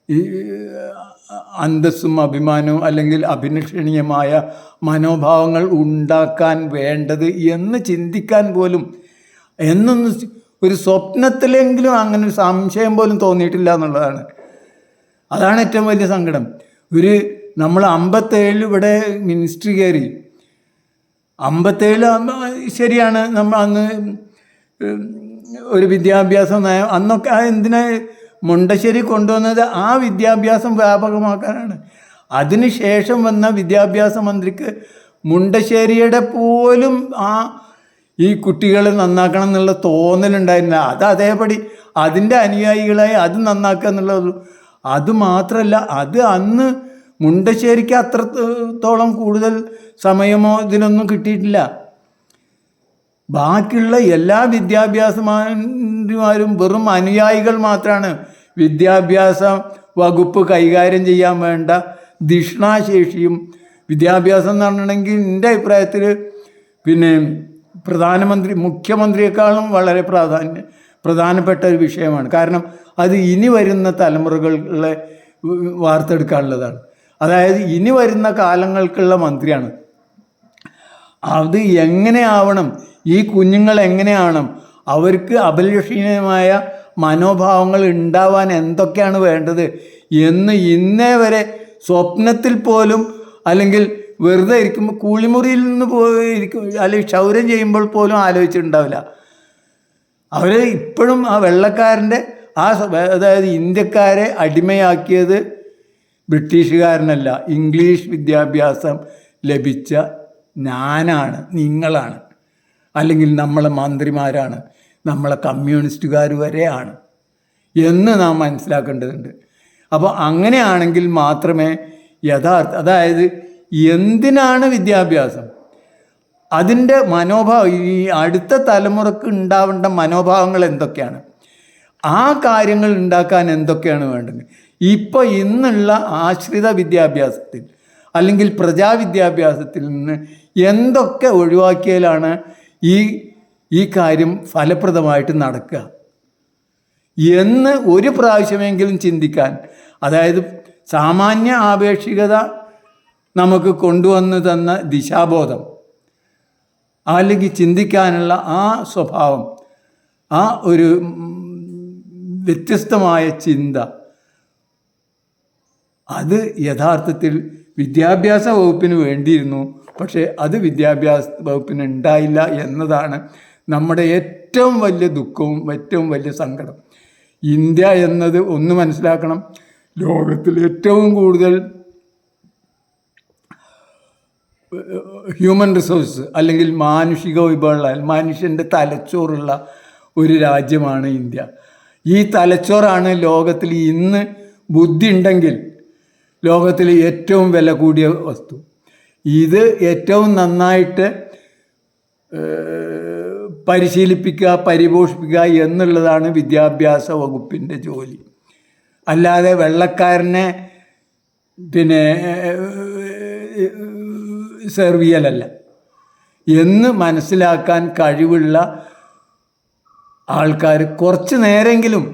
ഈ അന്തസ്സും അഭിമാനവും അല്ലെങ്കിൽ അഭിലഷണീയമായ മനോഭാവങ്ങൾ ഉണ്ടാക്കാൻ വേണ്ടത് എന്ന് ചിന്തിക്കാൻ പോലും എന്നൊന്ന് ഒരു സ്വപ്നത്തിലെങ്കിലും അങ്ങനെ ഒരു സംശയം പോലും തോന്നിയിട്ടില്ല എന്നുള്ളതാണ്. അതാണ് ഏറ്റവും വലിയ സങ്കടം. നമ്മൾ 57 ഇവിടെ മിനിസ്ട്രി കയറി. 57 ശരിയാണ്, നമ്മൾ അന്ന് ഒരു വിദ്യാഭ്യാസ നയം അന്നൊക്കെ എന്തിനാ മുണ്ടശ്ശേരി കൊണ്ടുവന്നത്? ആ വിദ്യാഭ്യാസം വ്യാപകമാക്കാനാണ്. അതിനുശേഷം വന്ന വിദ്യാഭ്യാസ മന്ത്രിക്ക് മുണ്ടശ്ശേരിയുടെ പോലും ഈ കുട്ടികളെ നന്നാക്കണം എന്നുള്ള തോന്നലുണ്ടായിരുന്നില്ല. അത് അതേപടി അതിൻ്റെ അനുയായികളായി അത് നന്നാക്കുക എന്നുള്ളത്. അതുമാത്രമല്ല, അത് അന്ന് മുണ്ടശ്ശേരിക്ക് അത്രത്തോളം കൂടുതൽ സമയമോ ഇതിനൊന്നും കിട്ടിയിട്ടില്ല. ബാക്കിയുള്ള എല്ലാ വിദ്യാഭ്യാസമാരും വെറും അനുയായികൾ മാത്രമാണ്. വിദ്യാഭ്യാസ വകുപ്പ് കൈകാര്യം ചെയ്യാൻ വേണ്ട ധിഷണാശേഷിയും വിദ്യാഭ്യാസം എന്ന് പറഞ്ഞിട്ടുണ്ടെങ്കിൽ എൻ്റെ അഭിപ്രായത്തിൽ പിന്നെ മുഖ്യമന്ത്രിയെക്കാളും വളരെ പ്രധാനപ്പെട്ട ഒരു വിഷയമാണ്. കാരണം അത് ഇനി വരുന്ന തലമുറകളെ വാർത്തെടുക്കാനുള്ളതാണ്. അതായത് ഇനി വരുന്ന കാലങ്ങൾക്കുള്ള മന്ത്രിയാണ്. അത് എങ്ങനെയാവണം, ഈ കുഞ്ഞുങ്ങൾ എങ്ങനെയാവണം, അവർക്ക് അഭിലഷണീയമായ മനോഭാവങ്ങൾ ഉണ്ടാവാൻ എന്തൊക്കെയാണ് വേണ്ടത് എന്ന് ഇന്നേ വരെ സ്വപ്നത്തിൽ പോലും അല്ലെങ്കിൽ വെറുതെ ഇരിക്കുമ്പോൾ കൂളിമുറിയിൽ നിന്ന് പോയിരിക്കും അല്ലെങ്കിൽ ക്ഷൗരം ചെയ്യുമ്പോൾ പോലും ആലോചിച്ചിട്ടുണ്ടാവില്ല. അവർ ഇപ്പോഴും ആ വെള്ളക്കാരൻ്റെ അതായത് ഇന്ത്യക്കാരെ അടിമയാക്കിയത് ബ്രിട്ടീഷുകാരനല്ല, ഇംഗ്ലീഷ് വിദ്യാഭ്യാസം ലഭിച്ച ഞാനാണ്, നിങ്ങളാണ്, അല്ലെങ്കിൽ നമ്മളെ മന്ത്രിമാരാണ്, നമ്മളെ കമ്മ്യൂണിസ്റ്റുകാർ വരെയാണ് എന്ന് നാം മനസ്സിലാക്കേണ്ടതുണ്ട്. അപ്പോൾ അങ്ങനെയാണെങ്കിൽ മാത്രമേ അതായത് എന്തിനാണ് വിദ്യാഭ്യാസം, അതിൻ്റെ ഈ അടുത്ത തലമുറക്ക് ഉണ്ടാവേണ്ട മനോഭാവങ്ങൾ എന്തൊക്കെയാണ്, ആ കാര്യങ്ങൾ ഉണ്ടാക്കാൻ എന്തൊക്കെയാണ് വേണ്ടത്. ഇപ്പോൾ ഇന്നുള്ള ആശ്രിത വിദ്യാഭ്യാസത്തിൽ അല്ലെങ്കിൽ പ്രജാവിദ്യാഭ്യാസത്തിൽ നിന്ന് എന്തൊക്കെ ഒഴിവാക്കിയാലാണ് ഈ കാര്യം ഫലപ്രദമായിട്ട് നടക്കുക എന്ന് ഒരു പ്രാവശ്യമെങ്കിലും ചിന്തിക്കാൻ, അതായത് സാമാന്യ ആപേക്ഷികത നമുക്ക് കൊണ്ടുവന്ന് തന്ന ദിശാബോധം അല്ലെങ്കിൽ ചിന്തിക്കാനുള്ള ആ സ്വഭാവം, ആ ഒരു വ്യത്യസ്തമായ ചിന്ത, അത് യഥാർത്ഥത്തിൽ വിദ്യാഭ്യാസ വകുപ്പിന് വേണ്ടിയിരുന്നു. പക്ഷേ അത് വിദ്യാഭ്യാസ വകുപ്പിന് ഉണ്ടായില്ല എന്നതാണ് നമ്മുടെ ഏറ്റവും വലിയ ദുഃഖവും ഏറ്റവും വലിയ സങ്കടം. ഇന്ത്യ എന്നത് ഒന്ന് മനസ്സിലാക്കണം, ലോകത്തിൽ ഏറ്റവും കൂടുതൽ ഹ്യൂമൻ റിസോഴ്സ് അല്ലെങ്കിൽ മാനുഷിക വിഭവങ്ങൾ, മനുഷ്യൻ്റെ തലച്ചോറുള്ള ഒരു രാജ്യമാണ് ഇന്ത്യ. ഈ തലച്ചോറാണ് ലോകത്തിൽ ഇന്ന് ബുദ്ധി ഉണ്ടെങ്കിൽ ലോകത്തിൽ ഏറ്റവും വില കൂടിയ വസ്തു. ഇത് ഏറ്റവും നന്നായിട്ട് പരിശീലിപ്പിക്കുക, പരിപോഷിപ്പിക്കുക എന്നുള്ളതാണ് വിദ്യാഭ്യാസ വകുപ്പിൻ്റെ ജോലി. അല്ലാതെ വെള്ളക്കാരനെ പിന്നെ സെർവ് ചെയ്യലല്ല എന്ന് മനസ്സിലാക്കാൻ കഴിവുള്ള ആൾക്കാർ കുറച്ച് നേരെങ്കിലും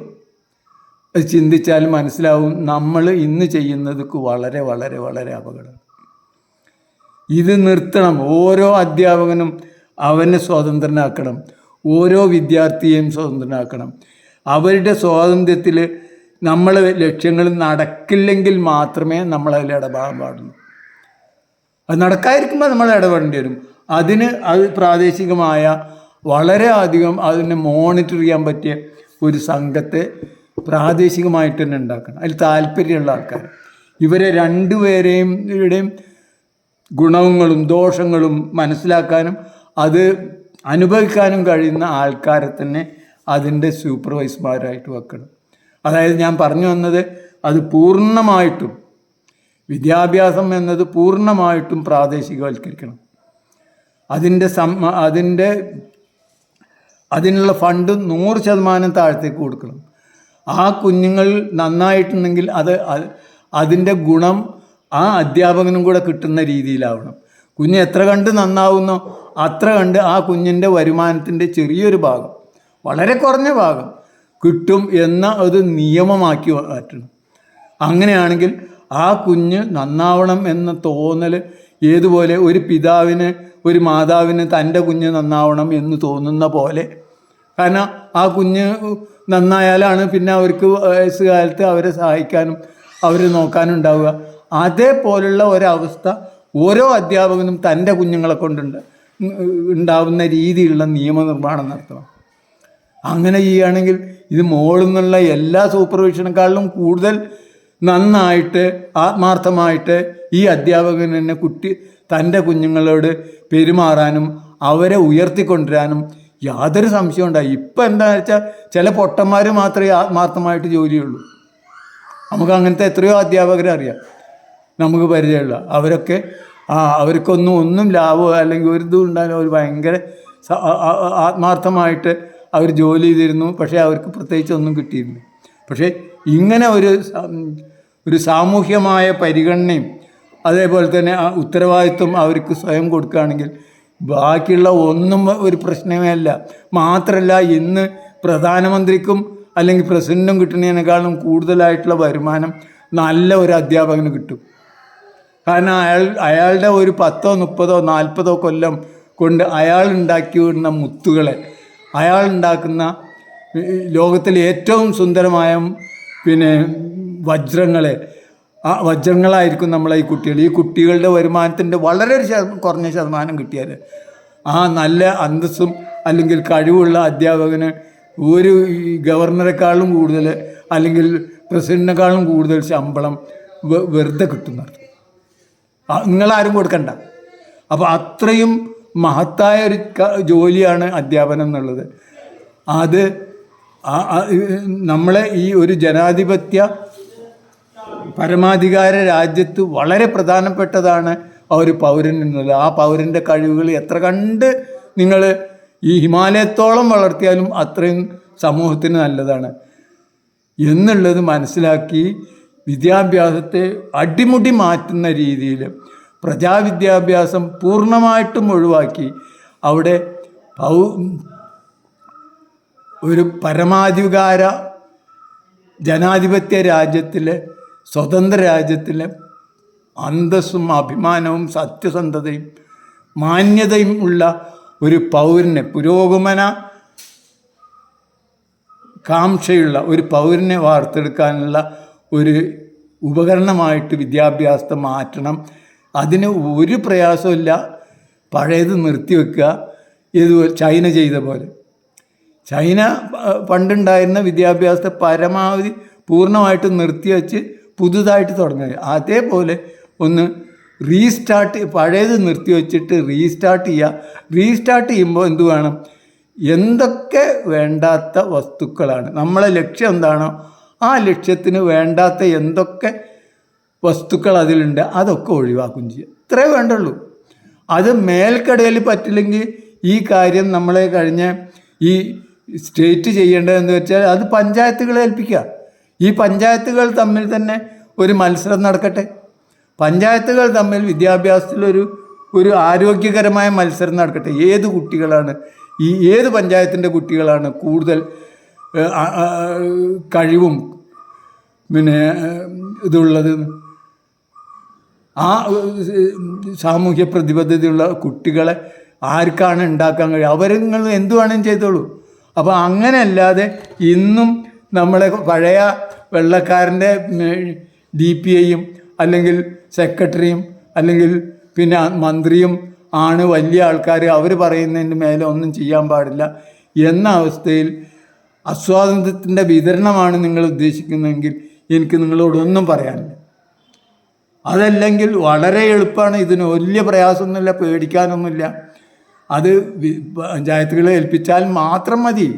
ചിന്തിച്ചാൽ മനസ്സിലാവും നമ്മൾ ഇന്ന് ചെയ്യുന്നതൊക്കെ വളരെ വളരെ വളരെ അപകടം. ഇത് നിർത്തണം. ഓരോ അധ്യാപകനും അവനെ സ്വതന്ത്രനാക്കണം, ഓരോ വിദ്യാർത്ഥിയെയും സ്വതന്ത്രനാക്കണം. അവരുടെ സ്വാതന്ത്ര്യത്തിൽ നമ്മൾ ലക്ഷ്യങ്ങൾ നടക്കില്ലെങ്കിൽ മാത്രമേ നമ്മളതിൽ ഇടപെടാൻ പാടുള്ളൂ. അത് നടക്കാതിരിക്കുമ്പോൾ നമ്മൾ ഇടപെടേണ്ടി വരും. അതിന് അത് പ്രാദേശികമായ വളരെ അധികം അതിനെ മോണിറ്റർ ചെയ്യാൻ പറ്റിയ ഒരു സംഘത്തെ പ്രാദേശികമായിട്ട് തന്നെ ഉണ്ടാക്കണം. അതിൽ താല്പര്യമുള്ള ആൾക്കാർ, ഇവരെ രണ്ടുപേരെയും ഗുണങ്ങളും ദോഷങ്ങളും മനസ്സിലാക്കാനും അത് അനുഭവിക്കാനും കഴിയുന്ന ആൾക്കാരെ തന്നെ അതിൻ്റെ സൂപ്പർവൈസർമാരായിട്ട് വെക്കണം. അതായത് ഞാൻ പറഞ്ഞു വന്നത്, അത് പൂർണ്ണമായിട്ടും വിദ്യാഭ്യാസം എന്നത് പൂർണ്ണമായിട്ടും പ്രാദേശികവൽക്കരിക്കണം. അതിനുള്ള ഫണ്ട് 100% താഴത്തേക്ക് കൊടുക്കണം. ആ കുഞ്ഞുങ്ങൾ നന്നായിട്ടുണ്ടെങ്കിൽ അതിൻ്റെ ഗുണം ആ അധ്യാപകനും കൂടെ കിട്ടുന്ന രീതിയിലാവണം. കുഞ്ഞ് എത്ര കണ്ട് നന്നാവുന്നോ അത്ര കണ്ട് ആ കുഞ്ഞിൻ്റെ വരുമാനത്തിൻ്റെ ചെറിയൊരു ഭാഗം, വളരെ കുറഞ്ഞ ഭാഗം കിട്ടും എന്ന ഒരു നിയമമാക്കി മാറ്റണം. അങ്ങനെയാണെങ്കിൽ ആ കുഞ്ഞ് നന്നാവണം എന്ന തോന്നൽ, ഏതുപോലെ ഒരു പിതാവിന് ഒരു മാതാവിന് തൻ്റെ കുഞ്ഞ് നന്നാവണം എന്ന് തോന്നുന്ന പോലെ, കാരണം ആ കുഞ്ഞ് നന്നായാലാണ് പിന്നെ അവർക്ക് വയസ്സുകാലത്ത് അവരെ സഹായിക്കാനും അവരെ നോക്കാനും ഉണ്ടാവുക. അതേപോലുള്ള ഒരവസ്ഥ ഓരോ അധ്യാപകനും തൻ്റെ കുഞ്ഞുങ്ങളെ കൊണ്ടുണ്ട് ഉണ്ടാവുന്ന രീതിയിലുള്ള നിയമനിർമ്മാണം നടത്തണം. അങ്ങനെ ചെയ്യുകയാണെങ്കിൽ ഇത് മുകളിൽ നിന്നുള്ള എല്ലാ സൂപ്പർവിഷനേക്കാളിലും കൂടുതൽ നന്നായിട്ട് ആത്മാർത്ഥമായിട്ട് ഈ അധ്യാപകൻ തന്നെ തൻ്റെ കുഞ്ഞുങ്ങളോട് പെരുമാറാനും അവരെ ഉയർത്തിക്കൊണ്ടുവരാനും യാതൊരു സംശയം ഉണ്ടായി. ഇപ്പം എന്താണെന്ന് വെച്ചാൽ ചില പൊട്ടന്മാർ മാത്രമേ ആത്മാർത്ഥമായിട്ട് ജോലിയുള്ളൂ. നമുക്ക് അങ്ങനത്തെ എത്രയോ അധ്യാപകരെ അറിയാം, നമുക്ക് പരിചയമുള്ള. അവർക്കൊന്നും ലാഭമോ അല്ലെങ്കിൽ ഒരു ഇതും ഉണ്ടായാലും അവർ ഭയങ്കര ആത്മാർത്ഥമായിട്ട് അവർ ജോലി ചെയ്തിരുന്നു. പക്ഷേ അവർക്ക് പ്രത്യേകിച്ച് ഒന്നും കിട്ടിയിരുന്നു. പക്ഷേ ഇങ്ങനെ ഒരു സാമൂഹ്യമായ പരിഗണനയും അതേപോലെ തന്നെ ഉത്തരവാദിത്വം അവർക്ക് സ്വയം കൊടുക്കുകയാണെങ്കിൽ ബാക്കിയുള്ള ഒന്നും ഒരു പ്രശ്നമേ അല്ല. മാത്രമല്ല, ഇന്ന് പ്രധാനമന്ത്രിക്കും അല്ലെങ്കിൽ പ്രസിഡൻറ്റും കിട്ടുന്നതിനേക്കാളും കൂടുതലായിട്ടുള്ള വരുമാനം നല്ല ഒരു അധ്യാപകന് കിട്ടും. കാരണം അയാളുടെ ഒരു 10, 30, 40 കൊല്ലം കൊണ്ട് അയാൾ ഉണ്ടാക്കി വരുന്ന മുത്തുകളെ, അയാൾ ഉണ്ടാക്കുന്ന ലോകത്തിലെ ഏറ്റവും സുന്ദരമായ വജ്രങ്ങളെ, ആ വജ്രങ്ങളായിരിക്കും നമ്മളെ ഈ കുട്ടികളുടെ വരുമാനത്തിൻ്റെ വളരെ കുറഞ്ഞ ശതമാനം കിട്ടിയാൽ ആ നല്ല അന്തസ്സും അല്ലെങ്കിൽ കഴിവുള്ള അധ്യാപകന് ഒരു ഗവർണറെക്കാളും കൂടുതൽ അല്ലെങ്കിൽ പ്രസിഡന്റിനേക്കാളും കൂടുതൽ ശമ്പളം വെറുതെ കിട്ടുന്നത് നിങ്ങളാരും കൊടുക്കണ്ട. അപ്പോൾ അത്രയും മഹത്തായ ഒരു ജോലിയാണ് അധ്യാപനം എന്നുള്ളത്. അത് നമ്മളെ ഈ ഒരു ജനാധിപത്യ പരമാധികാര രാജ്യത്ത് വളരെ പ്രധാനപ്പെട്ടതാണ് ആ ഒരു പൗരൻ എന്നുള്ളത്. ആ പൗരൻ്റെ കഴിവുകൾ എത്ര കണ്ട് നിങ്ങൾ ഈ ഹിമാലയത്തോളം വളർത്തിയാലും അത്രയും സമൂഹത്തിന് നല്ലതാണ് എന്നുള്ളത് മനസ്സിലാക്കി വിദ്യാഭ്യാസത്തെ അടിമുടി മാറ്റുന്ന രീതിയിൽ പ്രജാവിദ്യാഭ്യാസം പൂർണ്ണമായിട്ടും ഒഴിവാക്കി അവിടെ ഒരു പരമാധികാര ജനാധിപത്യ രാജ്യത്തിലെ സ്വതന്ത്ര രാജ്യത്തിലെ അന്തസ്സും അഭിമാനവും സത്യസന്ധതയും മാന്യതയും ഉള്ള ഒരു പൗരനെ, പുരോഗമന കാംക്ഷയുള്ള ഒരു പൗരനെ വാർത്തെടുക്കാനുള്ള ഒരു ഉപകരണമായിട്ട് വിദ്യാഭ്യാസത്തെ മാറ്റണം. അതിന് ഒരു പ്രയാസമില്ല. പഴയത് നിർത്തിവെക്കുക. ഇതുപോലെ ചൈന ചെയ്ത പോലെ. ചൈന പണ്ടുണ്ടായിരുന്ന വിദ്യാഭ്യാസത്തെ പരമാവധി പൂർണ്ണമായിട്ട് നിർത്തിവെച്ച് പുതുതായിട്ട് തുടങ്ങുക. അതേപോലെ ഒന്ന് റീസ്റ്റാർട്ട്, പഴയത് നിർത്തിവെച്ചിട്ട് റീസ്റ്റാർട്ട് ചെയ്യുക. റീസ്റ്റാർട്ട് ചെയ്യുമ്പോൾ എന്ത് വേണം? എന്തൊക്കെ വേണ്ടാത്ത വസ്തുക്കളാണ്, നമ്മളെ ലക്ഷ്യം എന്താണോ ആ ലക്ഷ്യത്തിന് വേണ്ടാത്ത എന്തൊക്കെ വസ്തുക്കൾ അതിലുണ്ട് അതൊക്കെ ഒഴിവാക്കും ചെയ്യുക. ഇത്രേ വേണ്ടുള്ളൂ. അത് മേൽക്കടയിൽ പറ്റില്ലെങ്കിൽ ഈ കാര്യം നമ്മളെ കഴിഞ്ഞ ഈ സ്റ്റേറ്റ് ചെയ്യേണ്ടതെന്ന് വെച്ചാൽ അത് പഞ്ചായത്തുകളെ ഏൽപ്പിക്കുക. ഈ പഞ്ചായത്തുകൾ തമ്മിൽ തന്നെ ഒരു മത്സരം നടക്കട്ടെ. പഞ്ചായത്തുകൾ തമ്മിൽ വിദ്യാഭ്യാസത്തിലൊരു ആരോഗ്യകരമായ മത്സരം നടക്കട്ടെ. ഏത് കുട്ടികളാണ് ഏത് പഞ്ചായത്തിൻ്റെ കുട്ടികളാണ് കൂടുതൽ കഴിവും പിന്നെ ഇതുള്ളത്, ആ സാമൂഹ്യ പ്രതിബദ്ധതയുള്ള കുട്ടികളെ ആർക്കാണ് ഉണ്ടാക്കാൻ കഴിയുക? നിങ്ങൾ എന്തു വേണമെങ്കിലും ചെയ്തോളൂ. അപ്പോൾ അങ്ങനെയല്ലാതെ ഇന്നും നമ്മളെ പഴയ വെള്ളക്കാരൻ്റെ DPIയും അല്ലെങ്കിൽ സെക്രട്ടറിയും അല്ലെങ്കിൽ പിന്നെ മന്ത്രിയും ആണ് വലിയ ആൾക്കാർ, അവർ പറയുന്നതിന് മേലെ ഒന്നും ചെയ്യാൻ പാടില്ല എന്ന അവസ്ഥയിൽ അസ്വാതന്ത്ര്യത്തിൻ്റെ വിതരണമാണ് നിങ്ങൾ ഉദ്ദേശിക്കുന്നതെങ്കിൽ എനിക്ക് നിങ്ങളോടൊന്നും പറയാനില്ല. അതല്ലെങ്കിൽ വളരെ എളുപ്പമാണ്, ഇതിന് വലിയ പ്രയാസമൊന്നുമില്ല, പേടിക്കാനൊന്നുമില്ല. അത് പഞ്ചായത്തുകളെ ഏൽപ്പിച്ചാൽ മാത്രം മതി.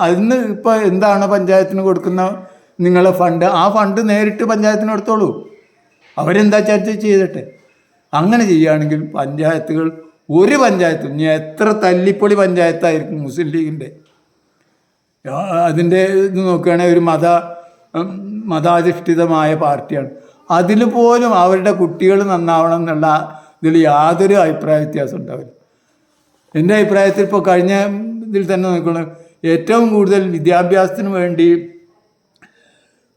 അതിന് ഇപ്പോൾ എന്താണ് പഞ്ചായത്തിന് കൊടുക്കുന്ന നിങ്ങളെ ഫണ്ട്, ആ ഫണ്ട് നേരിട്ട് പഞ്ചായത്തിന് എടുത്തോളൂ. അവരെന്താ ചർച്ച ചെയ്തിട്ടെ. അങ്ങനെ ചെയ്യുകയാണെങ്കിൽ പഞ്ചായത്തുകൾ, ഒരു പഞ്ചായത്തും, ഇനി എത്ര തല്ലിപ്പൊളി പഞ്ചായത്തായിരിക്കും മുസ്ലിം ലീഗിൻ്റെ, അതിൻ്റെ ഇത് നോക്കുകയാണെങ്കിൽ ഒരു മതാധിഷ്ഠിതമായ പാർട്ടിയാണ്, അതിൽ പോലും അവരുടെ കുട്ടികൾ നന്നാവണം എന്നുള്ള ഇതിൽ യാതൊരു അഭിപ്രായ വ്യത്യാസം ഉണ്ടാവില്ല. എൻ്റെ അഭിപ്രായത്തിൽ ഇപ്പോൾ കഴിഞ്ഞ ഇതിൽ തന്നെ നോക്കണം, ഏറ്റവും കൂടുതൽ വിദ്യാഭ്യാസത്തിന് വേണ്ടി,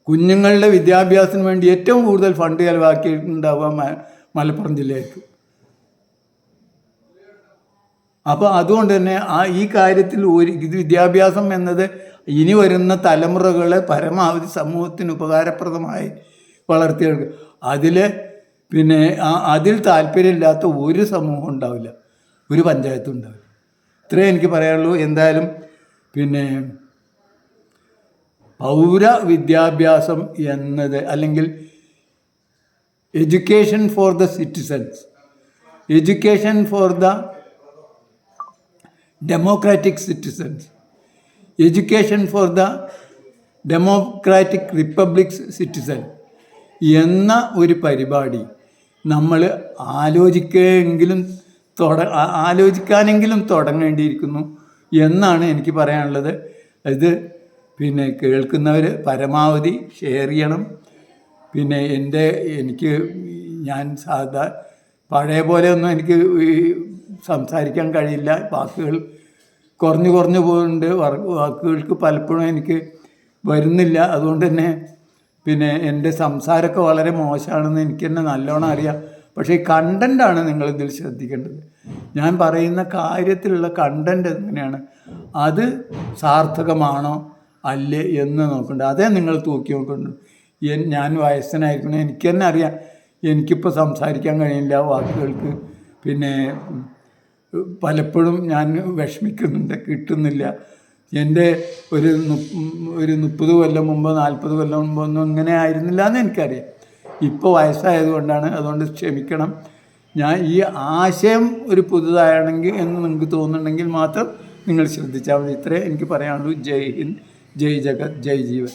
കുഞ്ഞുങ്ങളുടെ വിദ്യാഭ്യാസത്തിന് വേണ്ടി ഏറ്റവും കൂടുതൽ ഫണ്ട് ചിലവാക്കിയിട്ടുണ്ടാവുക മലപ്പുറം ജില്ലയായിരിക്കും. അപ്പോൾ അതുകൊണ്ട് തന്നെ ഈ കാര്യത്തിൽ ഇത് വിദ്യാഭ്യാസം എന്നത് ഇനി വരുന്ന തലമുറകളെ പരമാവധി സമൂഹത്തിന് ഉപകാരപ്രദമായി വളർത്തിയെടുക്കുക. അതിൽ താല്പര്യമില്ലാത്ത ഒരു സമൂഹം ഉണ്ടാവില്ല, ഒരു പഞ്ചായത്തും ഉണ്ടാവില്ല. ഇത്രയും എനിക്ക് പറയാനുള്ളൂ. എന്തായാലും പൗര വിദ്യാഭ്യാസം എന്നത്, അല്ലെങ്കിൽ education for the citizens, education for the democratic citizens, education for the democratic republics citizen എന്ന ഒരു പരിപാടി നമ്മൾ ആലോചിക്കാനെങ്കിലും തുടങ്ങേണ്ടിയിരിക്കുന്നു എന്നാണ് എനിക്ക് പറയാനുള്ളത്. ഇത് കേൾക്കുന്നവർ പരമാവധി ഷെയർ ചെയ്യണം. ഞാൻ പഴയ പോലെ ഒന്നും എനിക്ക് സംസാരിക്കാൻ കഴിയില്ല, വാക്കുകൾ കുറഞ്ഞു പോകുന്നുണ്ട്, വാക്കുകൾക്ക് പലപ്പോഴും എനിക്ക് വരുന്നില്ല. അതുകൊണ്ട് തന്നെ എൻ്റെ സംസാരമൊക്കെ വളരെ മോശമാണെന്ന് എനിക്ക് തന്നെ നല്ലോണം അറിയാം. പക്ഷേ ഈ കണ്ടൻ്റാണ് നിങ്ങളിതിൽ ശ്രദ്ധിക്കേണ്ടത്. ഞാൻ പറയുന്ന കാര്യത്തിലുള്ള കണ്ടൻറ്റ് എങ്ങനെയാണ്, അത് സാർത്ഥകമാണോ അല്ലേ എന്ന് നോക്കണ്ട. അതേ നിങ്ങൾ തൂക്കി നോക്കുന്നുണ്ട്. ഞാൻ വയസ്സനായിരിക്കണം, എനിക്ക് തന്നെ അറിയാം എനിക്കിപ്പോൾ സംസാരിക്കാൻ കഴിയില്ല, വാക്കുകൾക്ക് പലപ്പോഴും ഞാൻ വിഷമിക്കുന്നുണ്ട്, കിട്ടുന്നില്ല. എൻ്റെ ഒരു 30 കൊല്ലം മുമ്പ് 40 കൊല്ലം മുമ്പ് ഒന്നും ഇങ്ങനെ ആയിരുന്നില്ല എന്ന് എനിക്കറിയാം. ഇപ്പോൾ വയസ്സായതുകൊണ്ടാണ്, അതുകൊണ്ട് ക്ഷമിക്കണം. ഞാൻ ഈ ആശയം ഒരു പുതുതാണെങ്കിൽ എന്ന് നിങ്ങൾക്ക് തോന്നുന്നുണ്ടെങ്കിൽ മാത്രം നിങ്ങൾ ശ്രദ്ധിച്ചാൽ മതി. ഇത്രേ എനിക്ക് പറയാനുള്ളൂ. ജയ് ഹിന്ദ്, ജയ് ജഗത്, ജയ് ജീവൻ.